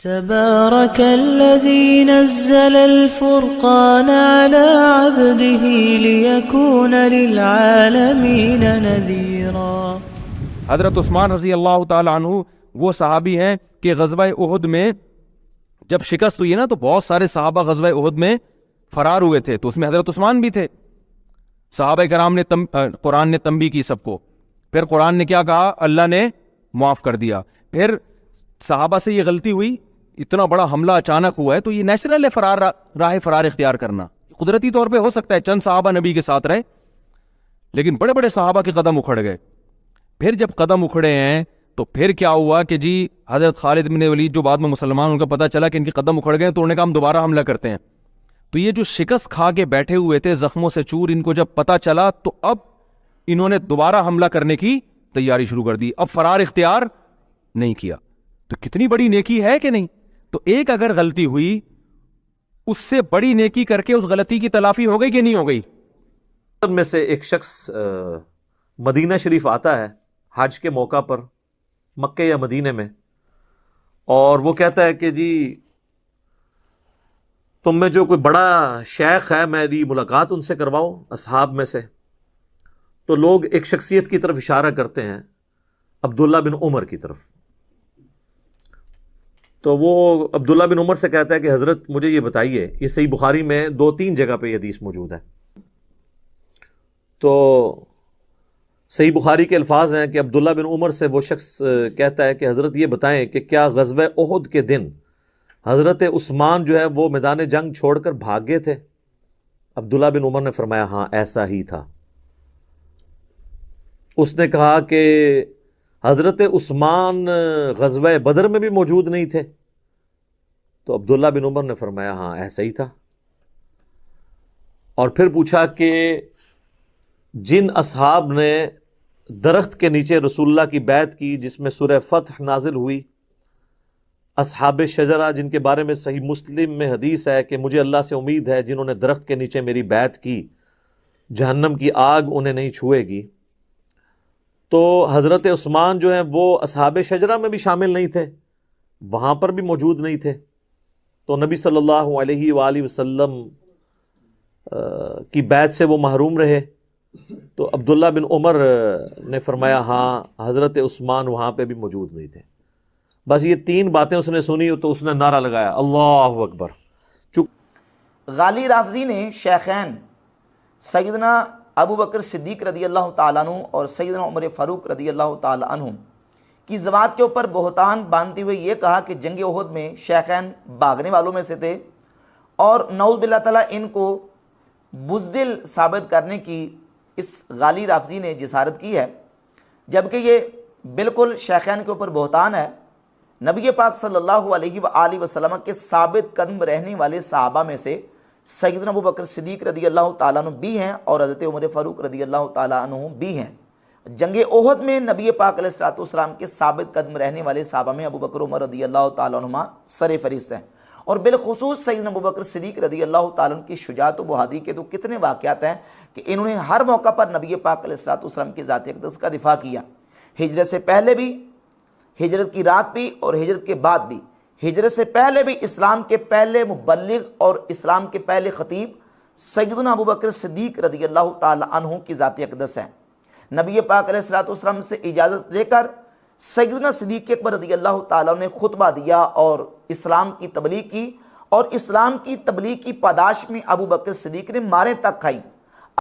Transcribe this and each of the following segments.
تبارك الذي نزل الفرقان على عبده ليكون للعالمين نذيرا۔ حضرت عثمان رضی اللہ تعالیٰ عنہ وہ صحابی ہیں کہ غزوہ احد میں جب شکست ہوئی نا تو بہت سارے صحابہ غزوہ احد میں فرار ہوئے تھے، تو اس میں حضرت عثمان بھی تھے۔ صحابہ کرام نے قرآن نے تنبیہ کی سب کو، پھر قرآن نے کیا کہا؟ اللہ نے معاف کر دیا۔ پھر صحابہ سے یہ غلطی ہوئی، اتنا بڑا حملہ اچانک ہوا ہے تو یہ نیچرل ہے راہ فرار اختیار کرنا، قدرتی طور پہ ہو سکتا ہے، چند صحابہ نبی کے ساتھ رہے، لیکن بڑے بڑے صحابہ کے قدم اکھڑ گئے۔ پھر جب قدم اکھڑے ہیں تو پھر کیا ہوا کہ جی حضرت خالد بن ولید جو بعد میں مسلمان، ان کا پتہ چلا کہ ان کے قدم اکھڑ گئے، تو انہوں نے کہا ہم دوبارہ حملہ کرتے ہیں۔ تو یہ جو شکست کھا کے بیٹھے ہوئے تھے زخموں سے چور، ان کو جب پتہ چلا تو اب انہوں نے دوبارہ حملہ کرنے کی تیاری شروع کر دی، اب فرار اختیار نہیں کیا۔ تو کتنی بڑی نیکی ہے کہ نہیں؟ تو ایک اگر غلطی ہوئی اس سے بڑی نیکی کر کے اس غلطی کی تلافی ہو گئی کہ نہیں ہو گئی؟ میں سے ایک شخص مدینہ شریف آتا ہے حج کے موقع پر، مکہ یا مدینے میں، اور وہ کہتا ہے کہ جی تم میں جو کوئی بڑا شیخ ہے میری ملاقات ان سے کرواؤ اصحاب میں سے۔ تو لوگ ایک شخصیت کی طرف اشارہ کرتے ہیں، عبداللہ بن عمر کی طرف۔ تو وہ عبداللہ بن عمر سے کہتا ہے کہ حضرت مجھے یہ بتائیے، یہ صحیح بخاری میں 2-3 جگہ پہ یہ حدیث موجود ہے۔ تو صحیح بخاری کے الفاظ ہیں کہ عبداللہ بن عمر سے وہ شخص کہتا ہے کہ حضرت یہ بتائیں کہ کیا غزوہ احد کے دن حضرت عثمان جو ہے وہ میدان جنگ چھوڑ کر بھاگ گئے تھے؟ عبداللہ بن عمر نے فرمایا ہاں ایسا ہی تھا۔ اس نے کہا کہ حضرت عثمان غزوہ بدر میں بھی موجود نہیں تھے؟ تو عبداللہ بن عمر نے فرمایا ہاں ایسا ہی تھا۔ اور پھر پوچھا کہ جن اصحاب نے درخت کے نیچے رسول اللہ کی بیعت کی جس میں سورہ فتح نازل ہوئی، اصحاب شجرہ جن کے بارے میں صحیح مسلم میں حدیث ہے کہ مجھے اللہ سے امید ہے جنہوں نے درخت کے نیچے میری بیعت کی جہنم کی آگ انہیں نہیں چھوئے گی، تو حضرت عثمان جو ہیں وہ اصحاب شجرہ میں بھی شامل نہیں تھے، وہاں پر بھی موجود نہیں تھے، تو نبی صلی اللہ علیہ وآلہ وسلم کی بیعت سے وہ محروم رہے۔ تو عبداللہ بن عمر نے فرمایا ہاں حضرت عثمان وہاں پہ بھی موجود نہیں تھے۔ بس یہ 3 باتیں اس نے سنی تو اس نے نعرہ لگایا اللہ اکبر۔ غالی رافضی نے شیخین سیدنا ابو بکر صدیق رضی اللہ تعالیٰ عنہ اور سیدنا عمر فاروق رضی اللہ تعالیٰ عنہ کی ذوات کے اوپر بہتان باندھتے ہوئے یہ کہا کہ جنگ احد میں شیخین بھاگنے والوں میں سے تھے، اور نعوذ باللہ تعالیٰ ان کو بزدل ثابت کرنے کی اس غالی رافضی نے جسارت کی ہے، جبکہ یہ بالکل شیخین کے اوپر بہتان ہے۔ نبی پاک صلی اللہ علیہ وآلہ وسلم کے ثابت قدم رہنے والے صحابہ میں سے سیدنا ابو بکر صدیق رضی اللہ تعالیٰ عنہ بھی ہیں اور حضرت عمر فاروق رضی اللہ تعالیٰ عنہ بھی ہیں۔ جنگ احد میں نبی پاک علیہ الصلوۃ والسلام کے ثابت قدم رہنے والے صحابہ میں ابو بکر عمر رضی اللہ تعالیٰ عنہ سر فہرست ہیں، اور بالخصوص سیدنا ابو بکر صدیق رضی اللہ تعالیٰ عنہ کی شجاعت و بہادری کے تو کتنے واقعات ہیں کہ انہوں نے ہر موقع پر نبی پاک علیہ الصلوۃ والسلام کی ذات اقدس کا دفاع کیا، ہجرت سے پہلے بھی، ہجرت کی رات بھی اور ہجرت کے بعد بھی۔ ہجرت سے پہلے بھی اسلام کے پہلے مبلغ اور اسلام کے پہلے خطیب سیدنا ابوبکر صدیق رضی اللہ تعالی عنہ کی ذات اقدس ہیں۔ نبی پاک علیہ الصلوۃ والسلام سے اجازت لے کر سیدنا صدیق اکبر رضی اللہ تعالیٰ نے خطبہ دیا اور اسلام کی تبلیغ کی، اور اسلام کی تبلیغ کی پاداش میں ابوبکر صدیق نے ماریں تک کھائی۔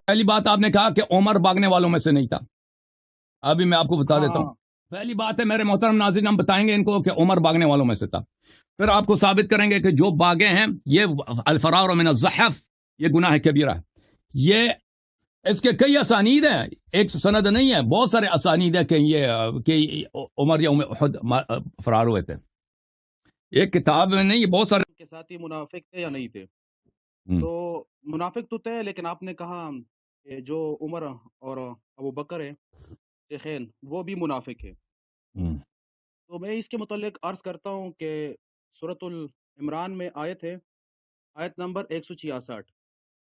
پہلی بات آپ نے کہا کہ عمر بھاگنے والوں میں سے نہیں تھا، ابھی میں آپ کو بتا دیتا ہوں۔ پہلی بات ہے میرے محترم ناظرین، ہم بتائیں گے ان کو کہ عمر بھاگنے والوں میں سے تھا، پھر آپ کو ثابت کریں گے کہ جو بھاگے ہیں یہ الفرار من الزحف، یہ گناہ کبیرہ ہے۔ یہ اس کے کئی اسانید ہیں، ایک سند نہیں ہے، بہت سارے اسانید ہیں کہ عمر یا احد فرار ہوئے تھے۔ ایک کتاب میں نہیں، بہت سارے کے ساتھ ہی منافق تھے یا نہیں تھے؟ تو منافق تو تھے، لیکن آپ نے کہا کہ جو عمر اور ابو بکر ہے شیخین وہ بھی منافق ہے۔ تو میں اس کے متعلق عرض کرتا ہوں کہ سورۃ العمران میں آیت ہے، آیت نمبر 166،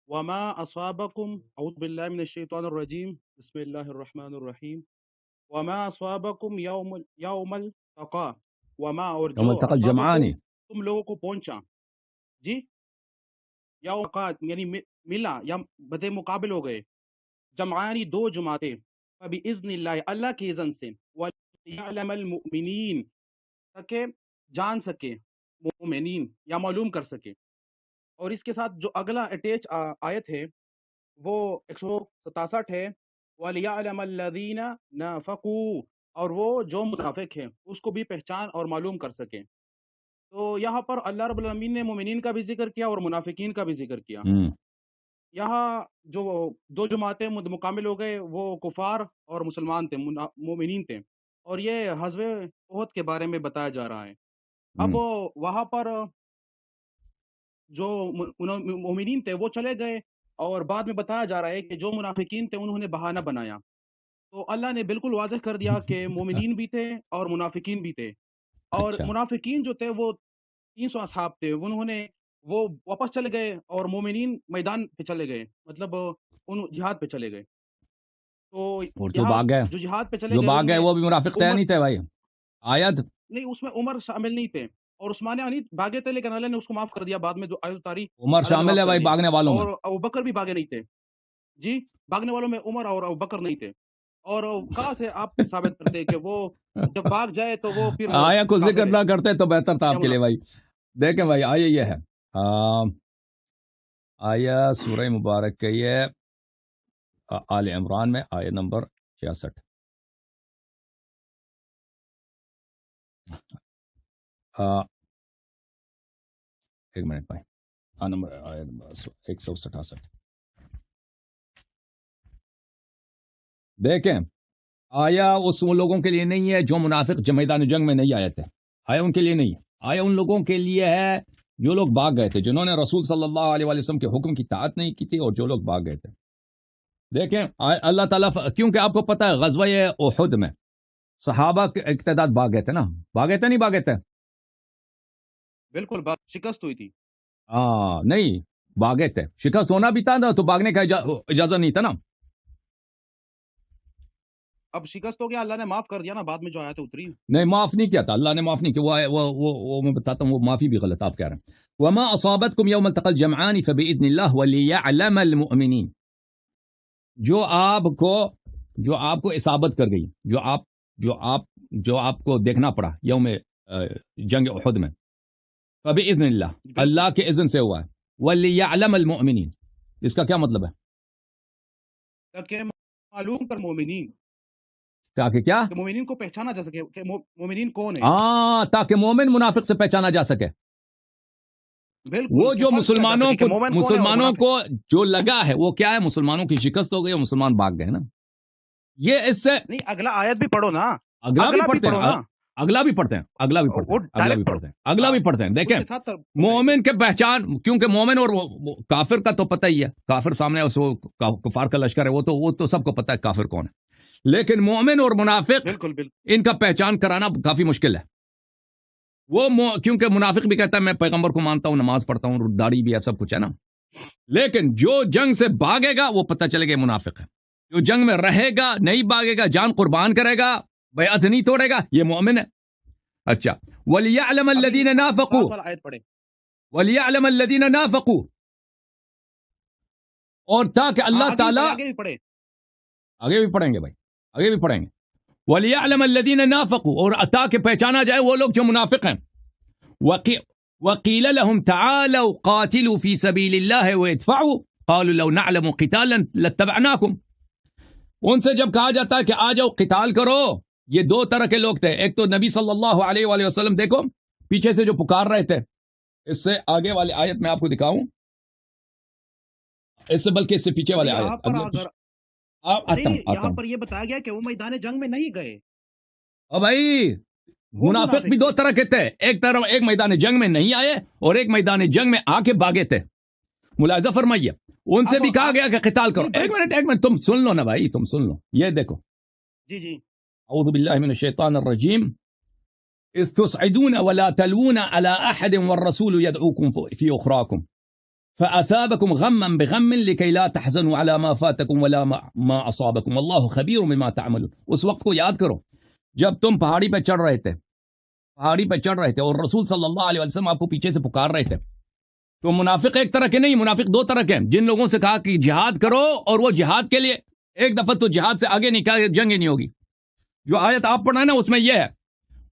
وما اصابکم، اعوذ باللہ من الشیطان الرجیم، بسم اللہ الرحمن الرحیم، وما اصابکم یوم التقا، وما، اور جو التقى الجمعان، تم لوگوں کو پہنچا، جی، یوم التقا یعنی ملا یا بدے مقابل ہو گئے، جمعانی دو جماعتیں، فبإذن اللہ، اللہ کی اذن سے، وَلْيَعْلَمَ الْمُؤْمِنِينَ، تاکہ جان سکے مومنین یا معلوم کر سکے۔ اور اس کے ساتھ جو اگلا اٹیچ آیت ہے وہ 167 ہے، وَلْيَعْلَمَ الَّذِينَ نَافَقُوا، اور وہ جو منافق ہیں اس کو بھی پہچان اور معلوم کر سکیں۔ تو یہاں پر اللہ رب العالمین نے مومنین کا بھی ذکر کیا اور منافقین کا بھی ذکر کیا۔ یہاں جو دو جماعتیں مکمل ہو گئے وہ کفار اور مسلمان تھے، مومنین تھے، اور یہ غزوہ احد کے بارے میں بتایا جا رہا ہے۔ اب وہاں پر جو مومنین تھے وہ چلے گئے، اور بعد میں بتایا جا رہا ہے کہ جو منافقین تھے انہوں نے بہانہ بنایا۔ تو اللہ نے بالکل واضح کر دیا کہ مومنین بھی تھے اور منافقین بھی تھے، اور منافقین جو تھے وہ 300 اصحاب تھے، انہوں نے وہ واپس چلے گئے، اور مومنین میدان پہ چلے گئے، مطلب ان جہاد پہ چلے گئے۔ تو اور جو بھاگ گئے، جو جہاد پہ چلے جو بھاگ گئے وہ بھی منافق تھے نہیں تھے بھائی؟ آیت نہیں، اس میں عمر شامل نہیں تھے، اور عثمان غنی بھاگے تھے لیکن اللہ نے اس کو معاف کر دیا بعد میں، جو آیت اتاری عمر شامل ہے بھائی بھاگنے والوں میں، اور ابوبکر بھی بھاگے نہیں تھے۔ جی، بھاگنے والوں میں عمر اور ابوبکر نہیں تھے۔ اور کہاں سے آپ ثابت کرتے ہیں کہ وہ جب بھاگ جائے تو وہ پھر آیا کو ذکر نہ کرتے تو بہتر تھا آپ کے لیے بھائی۔ دیکھیں بھائی، آیا یہ ہے، آیا سورہ مبارک کے یہ آل عمران میں آیت نمبر 66۔ ایک منٹ بھائی، آیت نمبر 167۔ دیکھیں، آیا اس لوگوں کے لیے نہیں ہے جو منافق میدان جنگ میں نہیں آئے تھے، آیا ان کے لیے نہیں ہے، آیا ان لوگوں کے لیے ہے جو لوگ بھاگ گئے تھے، جنہوں نے رسول صلی اللہ علیہ وسلم کے حکم کی اطاعت نہیں کی تھی، اور جو لوگ بھاگ گئے تھے۔ دیکھیں اللہ تعالیٰ، کیونکہ آپ کو پتا ہے غزوہ احد میں صحابہ کے ایک تعداد بھاگ گئے تھے نا، بھاگے تھے نہیں بھاگے تھے؟ بالکل شکست ہوئی تھی۔ نہیں، بھاگے تھے، شکست ہونا بھی تھا نا، تو بھاگنے کا اجازت نہیں تھا نا۔ اب شکست ہو گیا، اللہ نے معاف کر دیا نا بعد میں جو آیات اتری۔ نہیں، معاف نہیں کیا تھا اللہ نے، معاف نہیں کیا، وہ میں بتاتا ہوں، وہ معافی بھی غلط آپ کہہ رہے ہیں۔ وما اصابتكم يوم التقى الجمعان فباذن الله وليعلم المؤمنين، جو آپ کو اصابت کر گئی، جو آپ کو دیکھنا پڑا یوم جنگ احد میں، فباذن اللہ، اللہ کے اذن سے ہوا ہے، وليعلم المؤمنين، اس کا کیا مطلب ہے؟ تاکہ معلوم کر مومنین، تاکہ کیا؟ کہ مومنین کو پہچانا جا سکے کہ مومنین کون ہیں، تاکہ مومن منافق سے پہچانا جا سکے۔ بالکل، وہ جو مسلمانوں کو جو لگا ہے وہ کیا ہے؟ مسلمانوں کی شکست ہو گئی اور مسلمان بھاگ گئے نا۔ یہ اس سے نہیں، اگلا آیت بھی پڑھو نا، اگلا بھی پڑھتے ہیں، دیکھیں مومن کے پہچان، کیونکہ مومن اور کافر کا تو پتہ ہی ہے، کافر سامنے کفار کا لشکر ہے، وہ تو سب کو پتہ ہے کافر کون ہے، لیکن مومن اور منافق بالکل ان کا پہچان کرانا کافی مشکل ہے۔ کیونکہ منافق بھی کہتا ہے میں پیغمبر کو مانتا ہوں، نماز پڑھتا ہوں، داڑھی بھی ہے، سب کچھ ہے نا، لیکن جو جنگ سے بھاگے گا وہ پتہ چلے گا منافق ہے، جو جنگ میں رہے گا، نہیں بھاگے گا، جان قربان کرے گا، بیعت نہیں توڑے گا، یہ مومن ہے۔ اچھا، وَلِيَعْلَمَ الَّذِينَ نَافَقُوا والا آیت پڑھے. وَلِيَعْلَمَ الَّذِينَ نَافَقُوا، اور تاکہ اللہ تعالیٰ آگے بھی پڑھے. آگے بھی پڑھیں گے بھائی، آگے بھی پڑھیں گے. وَلِيَعْلَمَ الَّذِينَ نَافَقُوا، اور تاکہ پہچانا جائے وہ لوگ جو منافق ہیں. وَقِيلَ لَهُمْ تَعَالَوْا قَاتِلُوا فِي سَبِيلِ اللَّهِ وَادْفَعُوا قَالُوا لَوْ نَعْلَمُ قِتَالًا لَاتَّبَعْنَاكُمْ. ان سے جب کہا جاتا ہے کہ آ جاؤ قتال کرو، یہ دو طرح کے لوگ تھے. ایک تو نبی صلی اللہ علیہ وآلہ وسلم، دیکھو پیچھے سے جو پکار رہے تھے، اس سے آگے والی آیت میں آپ کو دکھاؤں، اس سے بلکہ اس سے پیچھے والے یہاں پر آیت اگر یہاں پر یہ بتایا گیا کہ وہ میدان جنگ میں نہیں گئے. اور بھائی منافق بھی دو طرح کے تھے، ایک طرف ایک میدان جنگ میں نہیں آئے اور ایک میدان جنگ میں آ کے بھاگے تھے. ملاحظہ فرمائیے، ان سے بھی کہا گیا کہ قتال کرو. ایک منٹ تم سن لو نا بھائی، تم سن لو. یہ دیکھو، جی جی، اعوذ باللہ من الشیطان الرجیم. اذ تصعدون ولا تلوون على احد والرسول يدعوكم في اخراكم فاثابكم غما بغم لكي لا تحزنوا على ما فاتكم ولا ما اصابكم والله خبير بما تعملون. اس وقت کو یاد کرو جب تم پہاڑی پہ چڑھ رہے تھے اور رسول صلی اللہ علیہ وسلم آپ کو پیچھے سے پکار رہے تھے. تو منافق ایک طرح کے نہیں، منافق دو طرح کے ہیں. جن لوگوں سے کہا کہ جہاد کرو، اور وہ جہاد کے لیے ایک دفعہ تو جہاد سے آگے نہیں کہا، جنگ ہی نہیں ہوگی. جو آیت آپ پڑھنا ہے نا اس میں یہ ہے،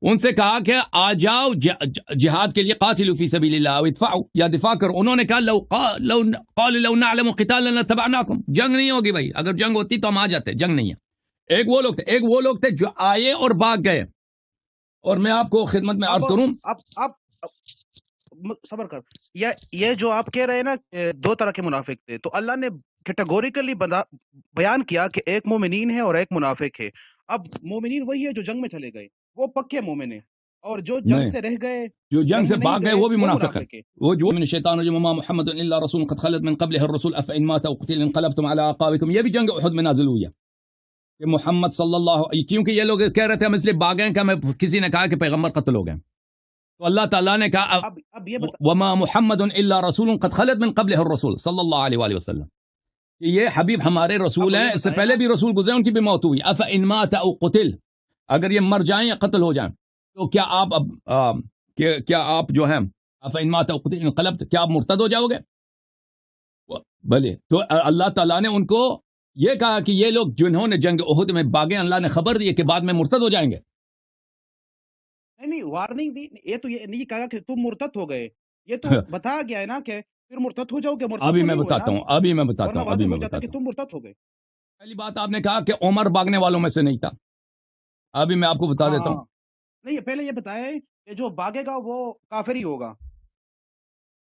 ان سے کہا کہ آ جاؤ جہاد کے لیے، قاتلوا فی سبیل اللہ وادفعوا، یا دفاع کرو. انہوں نے کہا لو نعلم قتالا لاتبعناکم. جنگ نہیں ہوگی بھائی، اگر جنگ ہوتی تو ہم آ جاتے، جنگ نہیں ہے. ایک وہ لوگ تھے جو آئے اور بھاگ گئے. اور میں آپ کو خدمت میں عرض کروں، اب صبر کر. یہ جو آپ کہہ رہے ہیں نا دو طرح کے منافق تھے، تو اللہ نے کیٹیگوریکلی بیان کیا کہ ایک مومنین ہے اور ایک منافق ہے. اب مومنین وہی ہے جو جنگ میں چلے گئے، وہ پکے مومن ہیں، اور جو جنگ سے رہ گئے، جو جنگ سے بھاگ گئے، وہ بھی منافق ہے. وہ جو من الشیطان الرجیم وما محمد الا رسول قد خلت من قبله الرسل افان مات او قتل انقلبتم على اعقابكم. یہ بھی جنگ احد میں نازل ہوئی ہے کہ محمد صلی اللہ علیہ، کیونکہ یہ لوگ کہہ رہے تھے ہم اس لیے بھاگ گئے کہ ہمیں کسی نے کہا کہ پیغمبر قتل ہو گئے. تو اللہ تعالیٰ نے کہا اب یہ وما محمد الا رسول قد خلت من قبله الرسول صلی اللہ علیہ وآلہ وسلم، کہ یہ حبیب ہمارے رسول ہیں، اس سے پہلے بھی رسول گزرے، ان کی بھی موت ہوئی. افان مات او قتل، اگر یہ مر جائیں یا قتل ہو جائیں تو کیا آپ جو ہیں افان مات او قتل انقلبت، کیا آپ مرتد ہو جاؤ گے؟ بھلے تو اللہ تعالیٰ نے ان کو یہ کہا کہ یہ لوگ جنہوں نے جنگ احد میں بھاگے، اللہ نے خبر دی کہ بعد میں مرتد ہو جائیں گے. نہیں وارننگ دی. یہ تو یہ نہیں کہا کہ تم مرتد ہو گئے، یہ تو بتایا گیا ہے نا کہ پھر مرتد ہو جاؤ گے. ابھی میں بتاتا ہوں کہ تم مرتد ہو گئے. پہلی بات آپ نے کہا کہ عمر بھاگنے والوں میں سے نہیں تھا. ابھی میں آپ کو بتا دیتا ہوں. نہیں پہلے یہ بتایا ہے کہ جو بھاگے گا وہ کافر ہی ہوگا.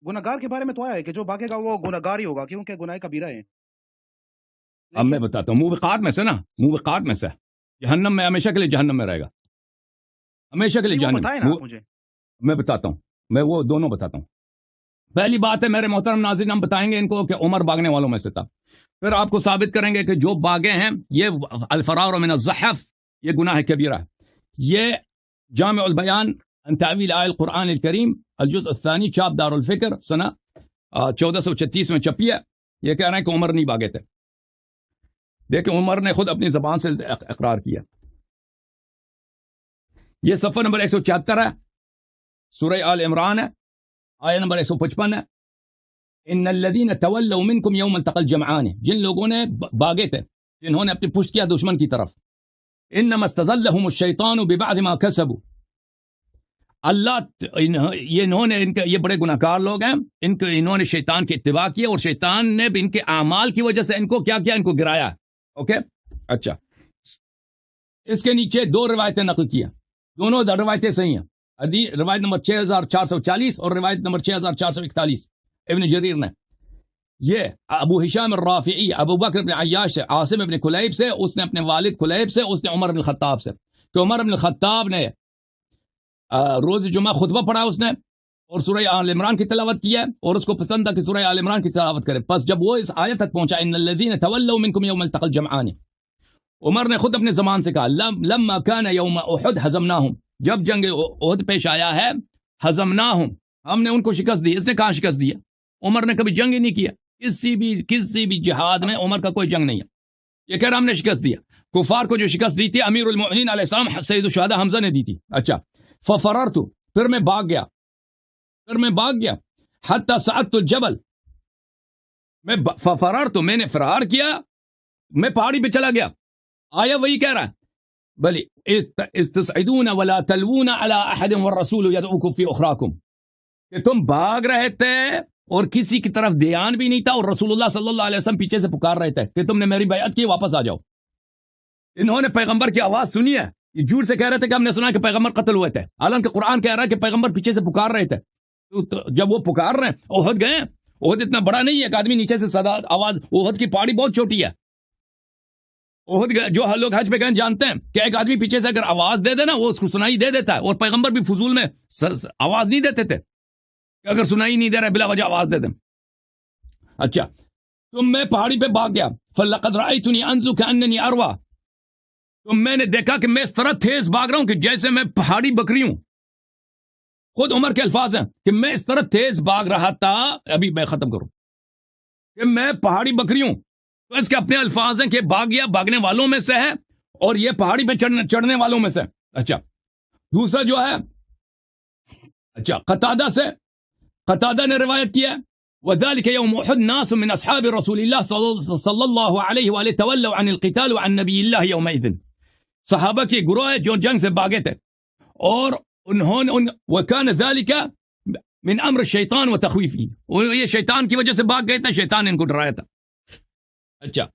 گناہگار کے بارے میں تو آیا ہے کہ جو بھاگے گا وہ گناہگار ہی ہوگا، کیونکہ گناہ کبیرہ ہے. اب میں بتاتا ہوں، موبقات میں سے جہنم میں ہمیشہ کے لیے جہنم میں رہے گا، ہمیشہ کے لیے جہنم. میں بتاتا ہوں، میں وہ دونوں بتاتا ہوں. پہلی بات ہے میرے محترم ناظرین، ہم بتائیں گے ان کو کہ عمر بھاگنے والوں میں سے تھا. پھر آپ کو ثابت کریں گے کہ جو بھاگے ہیں یہ الفرار من الزحف، یہ گناہ کبیرہ ہے. یہ جامع البیان عن تعویل آیہ القرآن الکریم الجزء الثانی، چاپ دار الفکر، سنہ 1436 میں چھپی ہے. یہ کہہ رہے ہیں کہ عمر نہیں بھاگے تھے. دیکھیں عمر نے خود اپنی زبان سے اقرار کیا. یہ صفحہ نمبر 174 ہے، سورہ آل عمران ہے، آیہ نمبر 155 ہے. ان الذین تولوا منکم یوم التقى الجمعان، جن لوگوں نے بھاگے تھے، جنہوں نے اپنی پشت کیا دشمن کی طرف. انما استزلهم الشیطان ببعض ما کسبوا، اللہ یہ بڑے گناہگار لوگ ہیں، انہوں نے شیطان کی اتباع کی اور شیطان نے ان کے اعمال کی وجہ سے ان کو کیا کیا، ان کو گرایا. اوکے اچھا، اس کے نیچے دو روایتیں نقل کیا، دونوں روایتیں صحیح ہیں. روایت نمبر 6440 اور روایت نمبر 6441 ابن جریر نے. یہ ابو ہشام الرافعی ابو بکر بن عیاش سے، عاصم بن کلیب سے، اس نے اپنے والد کلیب سے، اس نے عمر بن الخطاب سے، کہ عمر بن الخطاب نے روز جمعہ خطبہ پڑھا اس نے، اور سورہ آل عمران کی تلاوت کیا، اور اس کو پسند تھا کہ سورہ آل عمران کی تلاوت کرے. پس جب وہ اس آیت تک پہنچا ان الذین تولوا منکم یوم التقى الجمعان، عمر نے خود اپنے زبان سے کہا لما کان یوم احد ہزمناہم، جب جنگ احد پیش آیا ہے، ہزمناہم، ہم نے ان کو شکست دی. اس نے کہاں شکست دیا؟ عمر نے کبھی جنگ ہی نہیں کیا، کسی بھی جہاد میں عمر کا کوئی جنگ نہیں ہے. یہ کہہ رہا ہم نے شکست دیا. کفار کو جو شکست دی تھی امیر المؤمنین علیہ السلام سید الشہداء حمزہ نے دی تھی. اچھا، ففررت، پھر میں بھاگ گیا حتی سعدت الجبل، میں فررت، میں نے فرار کیا، میں پہاڑی پہ چلا گیا. آیا وہی کہہ رہا ہے بلی استصعدون ولا تلوون على احد والرسول يدعوكم في اخراكم، کہ تم بھاگ رہے تھے اور کسی کی طرف دھیان بھی نہیں تھا، اور رسول اللہ صلی اللہ علیہ وسلم پیچھے سے پکار رہے تھے کہ تم نے میری بیعت کی، واپس آ جاؤ. انہوں نے پیغمبر کی آواز سنی ہے، یہ جھوٹ سے کہہ رہے تھے کہ ہم نے سنا کہ پیغمبر قتل ہوئے تھے، حالانکہ قرآن کہہ رہا ہے کہ پیغمبر پیچھے سے پکار رہے تھے. تو جب وہ پکار رہے ہیں، احد گئے، احد اتنا بڑا نہیں ہے کہ آدمی نیچے سے صدا آواز، احد کی پہاڑی بہت چھوٹی ہے. احد جو لوگ حج پہ گئے جانتے ہیں کہ ایک آدمی پیچھے سے اگر آواز دے دے نا وہ اس کو سنائی دے دیتا ہے، اور پیغمبر بھی فضول میں آواز نہیں دیتے تھے کہ اگر سنائی نہیں دے رہا بلا وجہ آواز دے دیں. اچھا، تو میں پہاڑی پہ بھاگ گیا. فَلَقَدْ رَأَيْتُنِي أَنْزُ كَأَنَّنِي أَرْوَى، تو میں نے دیکھا کہ میں اس طرح تیز بھاگ رہا ہوں کہ جیسے میں پہاڑی بکری ہوں. خود عمر کے الفاظ ہیں کہ میں اس طرح تیز بھاگ رہا تھا، ابھی میں ختم کروں، کہ میں پہاڑی بکری ہوں. تو اس کے اپنے الفاظ ہیں کہ بھاگیا بھاگنے والوں میں سے ہے، اور یہ پہاڑی پہ چڑھنے والوں میں سے. اچھا، دوسرا جو ہے، اچھا قتادہ نے روایت کیا، وَذَلِكَ يَوْمُ أُحُدٍ نَاسٌ مِّنْ أَصْحَابِ رَسُولِ اللَّهِ صلی اللہ علیہ وآلہ تولوا عن القتال وعن نبی اللہ یومئذ، صحابہ کی گروہ ہے جو جنگ سے بھاگے تھے، اور انہوں نے وَكَانَ ذَلِكَ مِنْ أَمْرِ الشَّيْطَانِ وَتَخْوِيفِهِ، اور یہ شیطان کی وجہ سے بھاگ گئے تھے، شیطان ان کو ڈرایا تھا. اچھا،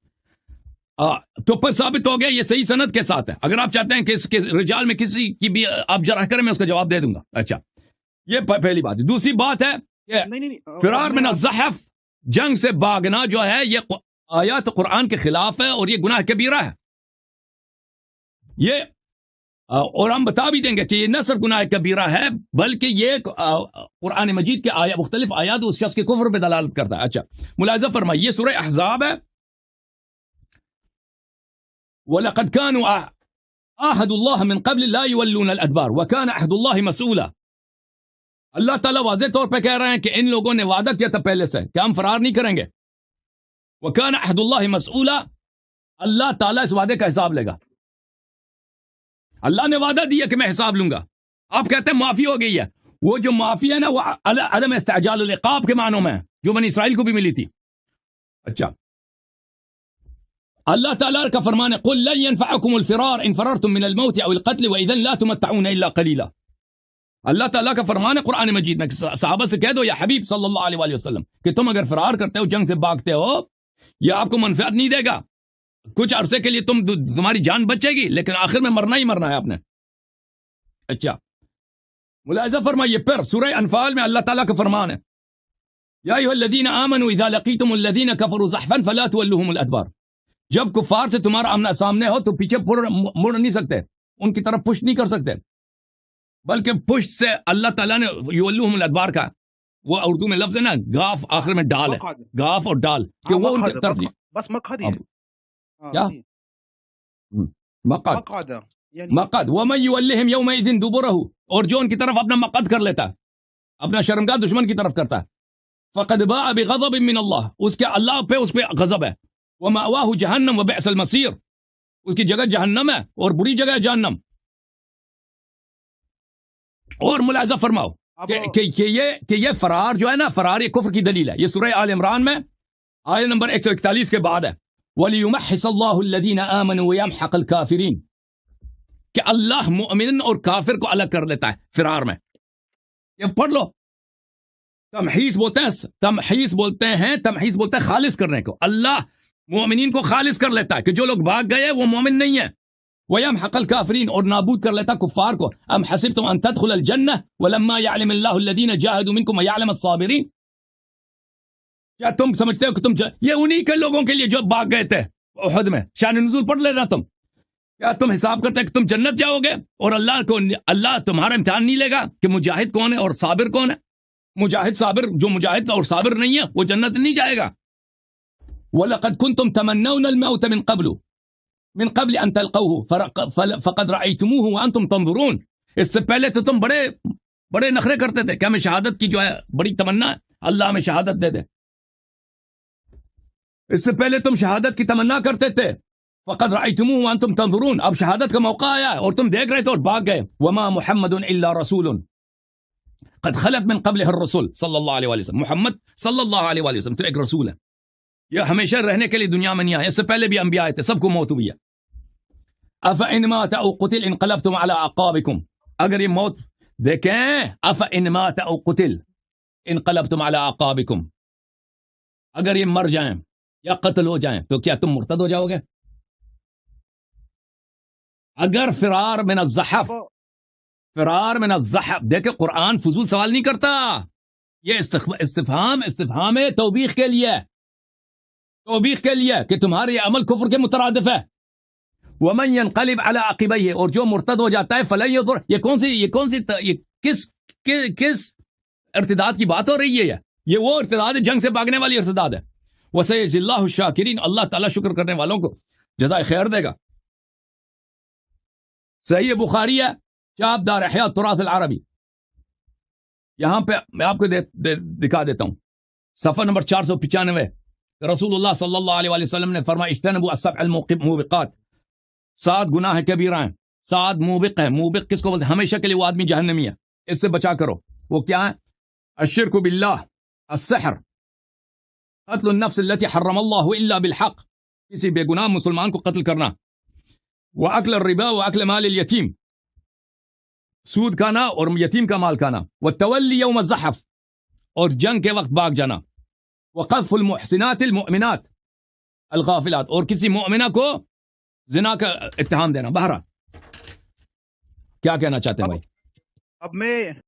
تو پھر ثابت ہو گیا یہ صحیح سند کے ساتھ ہے. اگر آپ چاہتے ہیں کہ اس کے رجال میں کسی کی بھی آپ جرح کریں، میں اس کا جواب دے دوں گا. اچھا، یہ پہلی بات ہے. دوسری بات ہے کہ فرار من الزحف، جنگ سے بھاگنا جو ہے یہ آیات قرآن کے خلاف ہے، اور یہ گناہ کبیرہ ہے. یہ اور ہم بتا بھی دیں گے کہ یہ نہ صرف گناہ کبیرہ ہے بلکہ یہ قرآن مجید کے مختلف آیات اس شخص کے کفر پہ دلالت کرتا ہے. اچھا، ملاحظہ فرمائیے، یہ سورہ احزاب ہے. وَلَقَدْ كَانُوا عَاهَدُوا اللَّهَ مِنْ قَبْلِ لَا يُوَلُّونَ الْأَدْبَارَ وَكَانَ عَهْدُ اللَّهِ مَسْئُولًا. اللہ تعالیٰ واضح طور پہ کہہ رہے ہیں کہ ان لوگوں نے وعدہ کیا تھا پہلے سے کہ ہم فرار نہیں کریں گے. وَكَانَ عَهْدُ اللَّهِ مَسْئُولًا، اللہ تعالیٰ اس وعدے کا حساب لے گا. اللہ نے وعدہ دیا کہ میں حساب لوں گا. آپ کہتے ہیں معافی ہو گئی ہے، وہ جو معافی ہے نا وہ عدم استعجال العقاب کے معنوں میں ہے، جو بنی اسرائیل کو بھی ملی تھی. اچھا، اللہ تعالیٰ کا فرمان ہے قُلْ لَن يَنْفَعَكُمُ الْفِرَارُ إِنْ فَرَرْتُم مِّنَ الْمَوْتِ أَوِ الْقَتْلِ وَإِذًا لَا تُمَتَّعُونَ إِلَّا قَلِيلًا. اللہ تعالیٰ کا فرمان ہے قرآن مجید میں، صحابہ سے کہہ دو یا حبیب صلی اللہ علیہ وآلہ وسلم کہ تم اگر فرار کرتے ہو، جنگ سے بھاگتے ہو، یہ آپ کو منفعت نہیں دے گا. کچھ عرصے کے لیے تمہاری جان بچے گی، لیکن آخر میں مرنا ہی مرنا ہے آپ نے. اچھا، ملاحظہ فرمائیے، پھر سورہ انفال میں اللہ تعالیٰ کا فرمان ہے یا ایھا الذین آمنوا اذا لقیتم الذین کفروا زحفا فلا تولوهم الادبار. جب کفار سے تمہارا آمنا سامنے ہو تو پیچھے مڑ نہیں سکتے، ان کی طرف پشت نہیں کر سکتے، بلکہ پشت سے اللہ تعالیٰ نے یولوہم الادبار کا، وہ اردو میں لفظ ہے نا، گاف آخر میں ڈال ہے، گاف اور ڈال، کہ وہ ان کی طرف بس مقعد ہی ہے. کیا مقعد ومن یولہم یومئذ دبرہ، اور جو ان کی طرف اپنا مقعد کر لیتا ہے، اپنا شرمگاہ دشمن کی طرف کرتا ہے، فقد باء بغضب من اللہ، اس کے اللہ پہ اس پہ غضب ہے. ومأواہ جہنم وبئس المصیر، اس کی جگہ جہنم ہے اور بری جگہ ہے جہنم. اور ملاحظہ فرماؤ کہ یہ فرار جو ہے نا، فرار یہ کفر کی دلیل ہے. یہ سورہ آل عمران میں آیت نمبر 141 کے بعد ہے وَلِيُمَحِّصَ اللَّهُ الَّذِينَ آمَنُوا وَيَمْحَقَ الْكَافِرِينَ، کہ اللہ مؤمن اور کافر کو الگ کر لیتا ہے فرار میں. یہ پڑھ لو، تمحیص بولتے ہیں خالص کرنے کو. اللہ مومنین کو خالص کر لیتا ہے کہ جو لوگ بھاگ گئے وہ مومن نہیں ہے. وَيَمْحَقَ الْكَافِرِينَ، اور نابود کر لیتا کفار کو. أَمْ حَسِبْتُمْ أَن تَدْخُلَ الْجَنَّةَ وَلَمَّا يَعْلَمِ اللَّهُ الَّذِينَ جَاهَدُوا مِنكُمْ وَيَعْلَمَ الصَّابِرِينَ، کیا تم سمجھتے ہو کہ یہ انہی کے لوگوں کے لیے جو بھاگ گئے تھے احد میں، شان نزول پڑھ لینا. کیا تم حساب کرتے کہ تم جنت جاؤ گے اور اللہ تمہارا امتحان نہیں لے گا کہ مجاہد کون ہے اور صابر کون ہے؟ جو مجاہد اور صابر نہیں ہے وہ جنت نہیں جائے گا. وَلَقَدْ كُنْتُمْ تَمَنَّوْنَ الْمَوْتَ مِنْ قَبْلِ أَنْ تَلْقَوْهُ فَقَدْ رَأَيْتُمُوهُ وَأَنْتُمْ تَنْظُرُونَ. اس سے پہلے تو تم بڑے نخرے کرتے تھے کہ ہمیں شہادت کی جو ہے بڑی تمنا ہے، اللہ ہمیں شہادت دے دے. اس سے پہلے تم شہادت کی تمنا کرتے تھے. فَقَدْ رَأَيْتُمُوهُ وَأَنْتُمْ تَنْظُرُونَ، اب شہادت کا موقع آیا اور تم دیکھ رہے تھے اور بھاگ گئے. وَمَا مُحَمَّدٌ إِلَّا رَسُولٌ، قد خلت من قبلہ الرسل صلی اللہ علیہ وسلم، محمد صلی اللہ علیہ وسلم تو ایک رسول ہے، یہ ہمیشہ رہنے کے لیے دنیا میں نہیں آیا، اس سے پہلے بھی انبیاء آئے تھے، سب کو موت ہوئی ہے۔ افإن مات او قتل انقلبتم على اعقابکم، اگر یہ موت دیکھیں، افإن مات او قتل انقلبتم على اعقابکم، اگر یہ مر جائیں یا قتل ہو جائیں تو کیا تم مرتد ہو جاؤ گے؟ اگر فرار من الزحف، فرار من الزحف، دیکھیں قرآن فضول سوال نہیں کرتا، یہ استفہام ہے توبیخ کے لیے، توبیخ کے لیے کہ تمہارے یہ عمل کفر کے مترادف ہے۔ ومن ينقلب على عقبيه، اور جو مرتد ہو جاتا ہے فلن يضر، یہ کس ارتداد کی بات ہو رہی ہے؟ یہ وہ ارتداد ہے، جنگ سے بھاگنے والی ارتداد ہے۔ وسيجزي الله الشاكرين، اللہ تعالیٰ شکر کرنے والوں کو جزائے خیر دے گا۔ صحیح بخاری ہے، چاپ دار احیاء التراث العربی، یہاں پہ میں آپ کو دکھا دیتا ہوں، صفحہ نمبر 495، رسول اللہ صلی اللہ علیہ وسلم نے فرمایا اجتنبوا السبع الموبقات، 7 گناہ کبیرہ ہیں، 7 موبق ہیں۔ موبق کس کو بولتے ہیں؟ ہمیشہ کے لیے وہ آدمی جہنمی ہے، اس سے بچا کرو۔ وہ کیا ہے؟ الشرک باللہ، السحر، قتل النفس التي حرم اللہ الا بالحق، کسی بے گناہ مسلمان کو قتل کرنا، واکل الربا واکل مال الیتیم، سود کھانا اور یتیم کا مال کھانا، والتولی یوم الزحف، اور جنگ کے وقت بھاگ جانا، وقذف المحسنات المؤمنات الغافلات، اور کسی مؤمنہ کو زنا کا اتہام دینا۔ بہرحال کیا کہنا چاہتے ہیں بھائی؟ اب میں